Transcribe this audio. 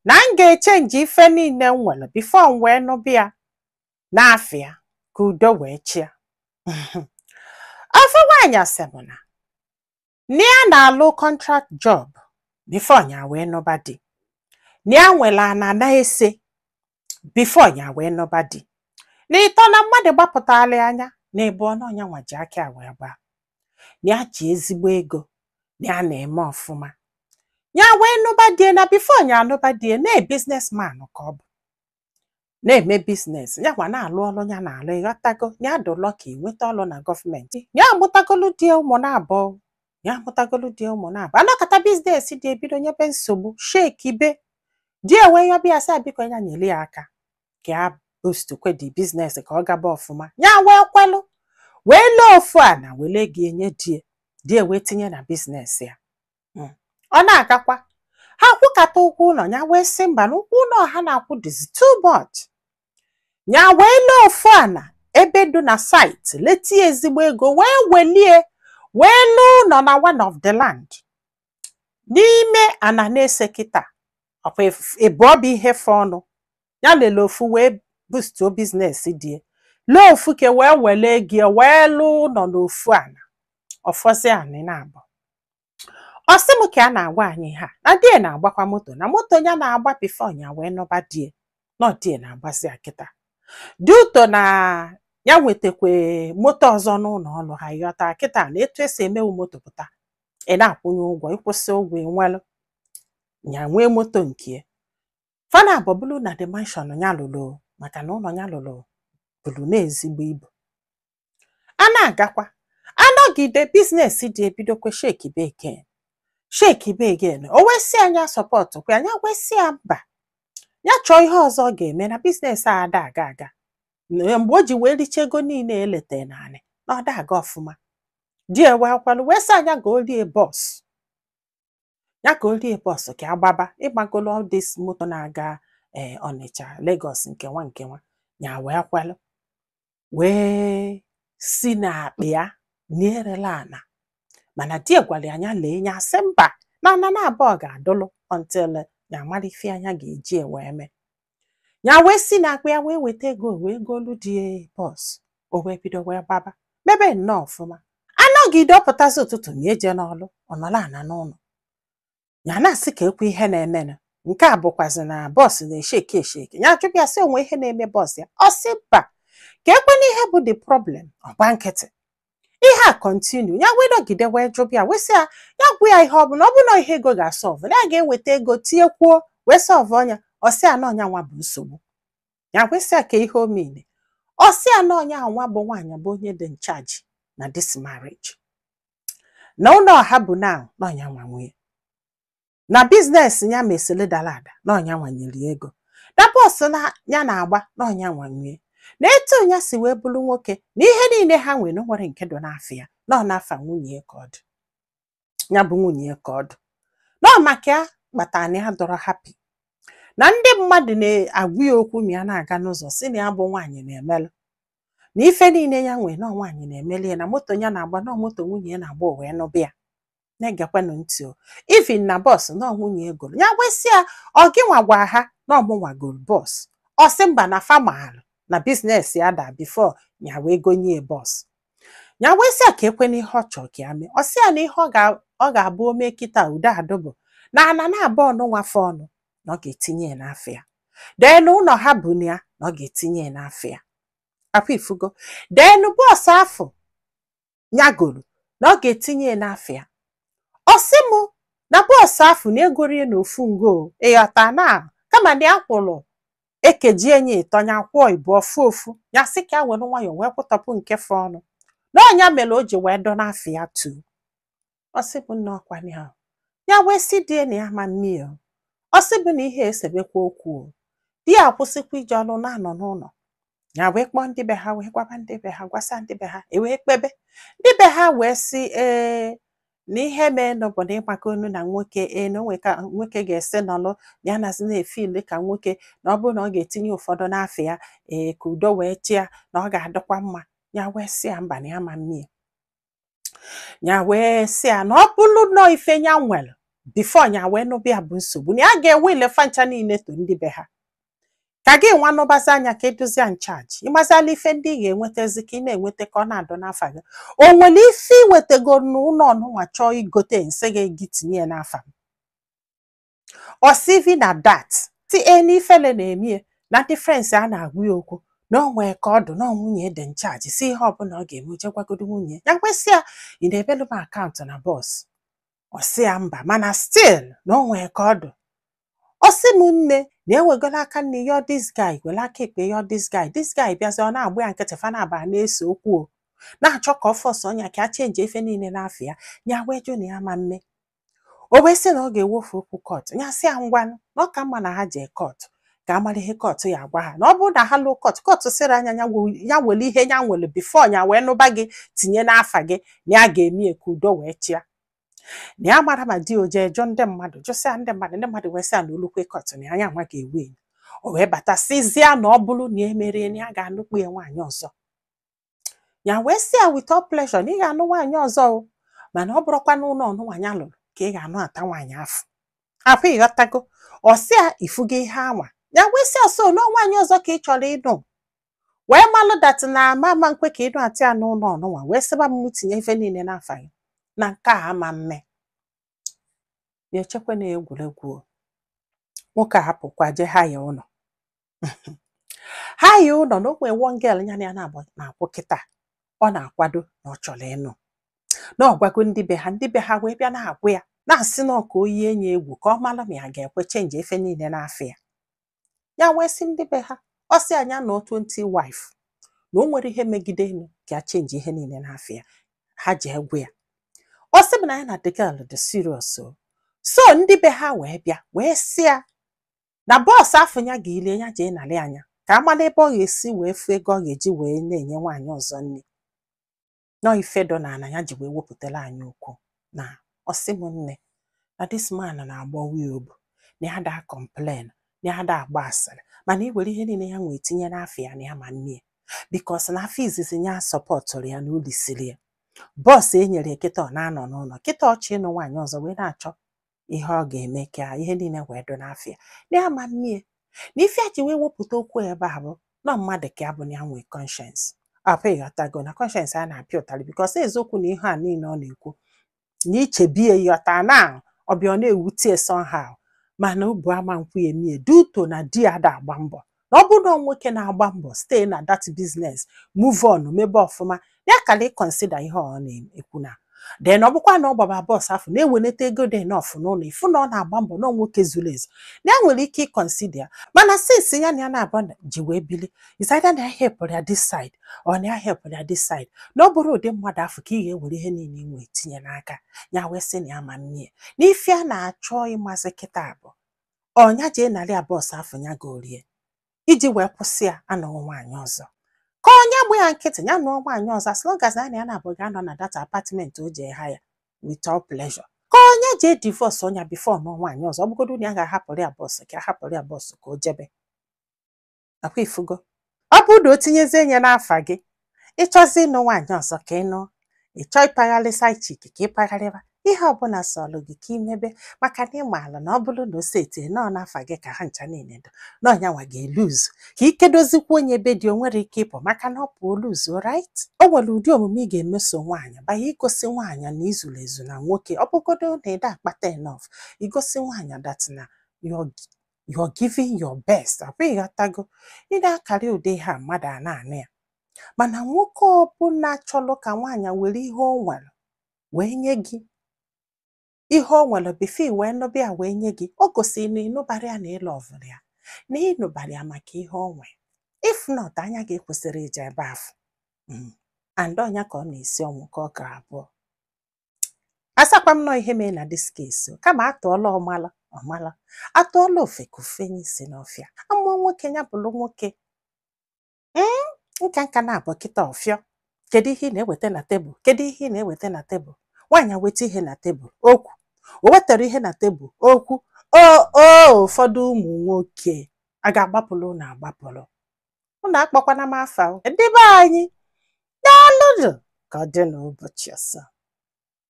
na m ga-echenji ife niile m nwere before m wee nụbịa n'afịa ka udo wee chịa. Ofu nwaanyị asị m na ya na-alụ contract job before ya wee nụba di. Ya nwere ana na-ese before ya wee nụba di. N'ịtọ na mmadụ gbapụtala anya na ebe ọ nọnya nwa ji aka wee gbaa. Ya ji ezigbo ego, ya na-eme ọfụma. Ya wee nụba di na before ya nụba di na businessman ka ọ bụ. Na-eme business, ya kwa na-alụ ọlụ ya na-alụ, ịghọtago, ya dị lucky nweta ọlụ na gọọmenti. Ya amụtagolu di ụmụ na-abụọ. Ya amụtagolu di ụmụ na-abụọ. Anọkọta business dị ebido nyebe nsogbu, shake ibe. Di wee yọbịa sị biko ya nyere ya aka ka ya boost kwe di business ka ọ gaba ọfụma. Ya wee kwelu, wee lee ofu ana wele gị enye di wee tinye na business ya. Ọ na-agakwa. Ha kwụkata ụgwọ ụlọ, ya wee sị mba na ụgwọ ụlọ ha na-akwụ dịzi too much. Ya wee lee ofu ana ebe dị na site, letie ezigbo ego, wee welie, wee lụọ ụlọ na one of the land. N'ime ana na-ese kịta, ọkwa ịbụọ bụ ihe fe ọnụ. Ya lele ofu wee boost business dị. Lee ofu ke wee wele ego wee lụọ ụlọ n'ofu ana. Ọfọzi anị na-abụ. Ọ sị m ka a na-agwa anyị ha na die na-agbakwa moto, na moto ya na-agba before ya wee nụba die. Nọ die na-agbasi akịta. Duto na ya nwetakwe moto ọzọ n'ụlọ ọlụ ha, yọta kịta na etu esi emewu moto pụta. Ị na-akwụnye ụgwọ, ịkwụsị ụgwọ enwelu. Ya nwee moto nke. Fana bọbulu na the mansion ya lụrụ maka na ụlọ ya lụrụ bụrụ na-ezigbo ibu. A na-agakwa. Anọgide business dị ebidokwe shake ibe again. Shake ibe again. O wee si anya support kwa anya wee si ya mba. Ya chọọ ihe ọzọ ọ ga-eme na business a ada aga. Mgbe o ji wee richa ego niile elete naanị na ọ da aga ọfụma. Di wee kwalu wee si anya ga olie bus. Ya ka olie bus ka agbaba ịgbagolo all this moto na-aga Ọnịcha, Lagos nke nwa. Ya wee kwalu wee si na akpa ya n'erela ana. Mana di gwara anya lee nya sị mba na abụọ ga-adụlụ until ya mara ife anya ga-eji wee mee. Ya wee si na akpa ya wee weta ego wee golu di bus. O wee bido wee gbaba. Mebe nnọọ ọfụma. Anọgide ọpụtazi ụtụtụ na eje n'ọlụ, ọ nọla ana n'ụlọ. Ya na-asị ka ekwe ihe na-eme. Nke a bụkwazi na bọs na-esheke esheke. Ya jụbịa sị onwe ihe na-eme bọs ya. Ọ sị mba ka ekwe n'ihe bụ the problem. Ọgba nkịtị. Ihe a continue. Ya wee nọgide wee jụbịa wee sị ya gwa ya ihe ọ bụ na ihe ego ga-asọlve. Ya ga-eweta ego tinyekwuo wee sọlve ọnya. Ọ sị ya na ọnya nwa bụ nsogbu. Ya wee sị ya ka ihe o meene. Ọ sị ya na ọnya nwa bụ nwaanyị bụ onye dị in charge na this marriage. Na ụlọ ọha bụ na ọnya nwa nwunye. Na business ya mesịrị dara ada na ọnya nwa nyere ego. Na bọs na ya na-agba na ọnya nwa nwunye. Na etu ya si wee bụrụ nwoke na ihe niile ha nwere nke dị n'afọ ya na ọ na-afa nwunye ka ọ dị. Ya bụ nwunye ka ọ dị. Na ọ maka ya kpatara na ya dọrọ happy. Na ndị mmadụ na-agwa ya okwu ma ya na-aga n'ụzọ si na ya bụ nwaanyị na-emelụ. Na ife niile ya nwere na nwaanyị na-emeli ya, na moto ya na-agba na moto nwunye ya na-agba wee nụbịa. Na-egekwanụ ntị o. Even na bọs na nwunye ego. Ya wesị ya ọ gị nwa gwa ha na ọmụnwagoro bọs. Ọ sị mba na famalụ na business ya da before ya wee gonye bọs. Ya wee sị ka ekwe n'ihe ọ chọrọ ka ya mee. Ọ sị ya na ihe ọ ga-abụ ome kịta udo adụbụ na ana na-abụọ n'nwafe ọnụ na ọ ga-etinye ya n'afọ ya. Denu ụlọ ha bụ na ya na ọ ga-etinye ya n'afọ ya. Akwa ifugo. Denu bọs afọ ya goro na ọ ga-etinye ya n'afọ ya. Ọ sị mụ na bọs afọ na egoro ya n'ofu ngo ịghọta na kama na ya kwụrụ ekeji enye ịtọnya kwụọ ibu ofu. Ya sị ka ya were nwayọọ wee kwụtọpụ nke fe ọnụ. Na ọnya mere o ji wee dọ n'afọ ya tu. Ọ sị bụ na ọkwa ya. Ya wee si die na ya ma mmiri. Ọ sị bụ na ihe esebekwa okwu. Di ya akwụsịkwa ije ọlụ na-anọ n'ụlọ. Ya wee kpọọ ndị be ha wee gwaba ndị be ha gwasa ndị be ha wee kpebe. Ndị be ha wee sị na ihe mee n'obodo ịgbakọ onu na nwoke na onwe ka nwoke ga-ese n'ọlụ ya nazi na-efili ka nwoke na ọ bụrụ na ọ ga-etinye ụfọdụ n'afọ ya ka udo wee chịa na ọ ga-adịkwa mma. Ya wee sị ya mba na ya ma mmiri. Ya wee sị ya na ọ bụrụ nọ ife ya nwere before nya wee nụbịa bụ nsogbu na ya ga-ewe ilefa ncha niile to ndị be ha ka gị nwa nụbazi anya ka edozia nchaji ịmazala ife ndị ị ga-enwetazi ka ị na-enweta ka ọ na-adọ n'afa gị o nwere ife iwetego n'ụlọ ọnụnwa chọọ igote nsị gị tinye ya n'afa m or CV na that ti n'ifele na-emie na ndị friends a na-agwa ya okwu na o nwee ka ọ dụ na nwunye dị nchaji si ihe ọbụla ọ ga-eme jegwagodo nwunye ya kwesị ya ị na-ebelu m akaụntụ na bọs ọ sị ya mba mana still na o nwee ka ọ dụ ọ sị m nne na ewegolo aka nne yọọ this guy were aka ekpe yọọ this guy bịazi ọ na-agba ya nkịtị fa na-aba na-ese okwu o na-achọ ka ọ fọsọ ọnya ka a chenji efe niile n'afọ ya wee jụ na ya ma mme o wee sị na ọ ga-ewofu okwu kọt ya sị ya ngwanụ na ọ ka mma na ha jee kọt ka amara ihe kọt ya agwa ha na ọ bụrụ na ha lụọ kọt sịrị anya ya were ihe ya nwere bifo ya wee nụba gị tinye n'afa gị na ya ga-eme ka udo wee chịa na ya mara ma di oje jụ ndị mmadụ jụsịa ndị mmadụ wee sị ya na olukwe kọt na anya nwa ga-ewe o wee batasịzịa na ọ bụrụ na emere na ya ga-anụkwu ya nwaanyị ọzọ ya wee sị ya with all pleasure na ị ga-anụ nwaanyị ọzọ o mana ọ bụrụkwa n'ụlọ ọnụnwaanyị alụrụ ka ị ga-anụ ata nwaanyị afọ ịghọtago ọ sị ya ifugo ihe anwa ya wee sị ọsọ na nwaanyị ọzọ ka ị chọrọ ịnụ wee malụ dat na ama nkwe ka ịnụ ata ya n'ụlọ ọnụnwa wee sịba m tinye ife niile n'afa gị na nke a ama mme ya echekwa na egwuregwu nwoke ahapụkwa je ha ya ụlọ ha ya ụlọ na o nwee one girl ya na ya na-akwụ kịta ọ na-akwado na ọ chọrọ ịnụ na ọgwago ndị be ha wee bịa na-agwụ ya na-asị na ọka oyi enyi egwu ka ọ mara ma ya ga-ekwe chenji efe niile n'afọ ya wee sị ndị be ha ọ sị anya na 20 wife na o nwere ihe megide enu ka ya chenji ihe niile n'afọ ha ji egwu ya ọ sị m na ya na the girl dị serious so ndị be ha wee bịa wee sị ya na bọọsụ afọ ya ga-ile ya jee narị anya ka amala ebe ọ ga-esi wee fụ ego ọ ga-eji wee na-enye nwaanyị ọzọ nne nọ ifedo na ana ya ji wee wepụtara anyị okwu na ọsị m nne na this man na-agbawa ya obu na ya da complain na ya da agba asịrị mana iwere ihe niile ya nwee tinye n'afọ ya na ya ma nne bikos na afọ izizi ya sọpọtụrụ ya na ulisiri ya bọọsụ enyere kịta ọ na-anọ n'ụlọ kịta ọchị ịnụ nwaanyị ọzọ wee na-achọ ihe ọ ga-eme ka ihe niile wee do n'afọ ya na ya ma nne na ife a ji wee wepụta okwu ebe a bụ na mmadụ ka ya bụ na ya nwee conscience apụ ịghọtago na conscience a na-apịa ụtarị bikos eziokwu na ihe a niile ọ na-ekwu na ichebie yọta na ọbịa ọ na-ewute somehow mana obu ama nkwu emie duto na di ya da agba mbọ na ọ bụrụ na nwoke na-agba mbọ stay na that business move on mebe ọfụma ya kala ịkọnsida ihe ọ na-ekwu na then ọ bụkwa na ọ gbaba bọs afọ na-eweleta ego dị nọfụ n'ụlọ ifu na ọ na-agba mbọ na nwoke zuru ezu na ya nwere ike ịkọnsida mana sinsi ya na ya na-abụ ji wee bili isaida na ya hepụrụ ya this side ọ na ya hepụrụ ya this side na ọ bụrụ ụdị mmadụ afọ ka ị ga-ewere ihe niile inwe tinye n'aka ya wee sị na ya ma nne na ife a na-achọ ịmazị kịta bụ ọnya jee narị bọs afọ ya gorie iji wee kwụsị ya anọghị nwaanyị ọzọ ka onye gbe ya nkịtị ya nụọ nwaanyị ọzọ as long as ya na-abụghị anọ na data apartment o jee ha ya with all pleasure ka onye jee divorce ọnya before nụọ nwaanyị ọzọ ọ bụgodo na ya ga-ahapụrụ ya bọs ka ahapụrụ ya bọs ka o jebe akwa ifugo ọ bụrụ na o tinyezie nye n'afa gị ịchọzi ịnụ nwaanyị ọzọ ka ị nụọ ịchọ ịpagharịsa ichike ka ịpagharịba ihe ọbụla sọlụ gị ka imebe maka na ịmaala na ọ bụrụ na o setie nọọ n'afa gị ka ha ncha niile do n'ọnyanwa ga-eluzu ka ike dozikwa onye ebe dị o nwere ike ịpụ maka na ọ pụọ luzu right o nwere ụdị omume ị ga-emeso nwaanyị banye igosi nwaanyị na izuru ezu na nwoke ọ bụgodo na ịda akpata enough igosi nwaanyị dat na you're giving your best abụ ịghọtago ị na-akarị ụdị ha mmadụ a na-anụ ya mana nwoke ọbụla chọrọ ka nwaanyị were ihe o nwere wee nye gị ihe o nwere bifi wee nụbịa wee nye gị o gosiri na ịnụbara ya na ịlụ ọvụrụ ya na ịnụbara ya maka ihe o nwere if not anya gị kwesịrị ije ebe afọ and ọnya ka ọ na-esi ọnwụ ka ọ ka abụọ asakwa m nọ ihe mee na this case kama atụọla ọmala atụọla ofe ka ofe n'isi n'ọfịa amụọ nwoke ya bụrụ nwoke nka na-abụ kịta ọfịọ kedu ihe ị na-eweta na tebụl kedu ihe ị na-eweta na tebụl nwaanyị weta ihe na tebụl okwu o wetara ihe na tebụl okwu ụfọdụ ụmụ nwoke a ga-agbapụrụ na agbapụrụ ụnụ akpọkwana m afa ndị be anyị daalụnụ ka ọ dị n'ụbọchị ọzọ.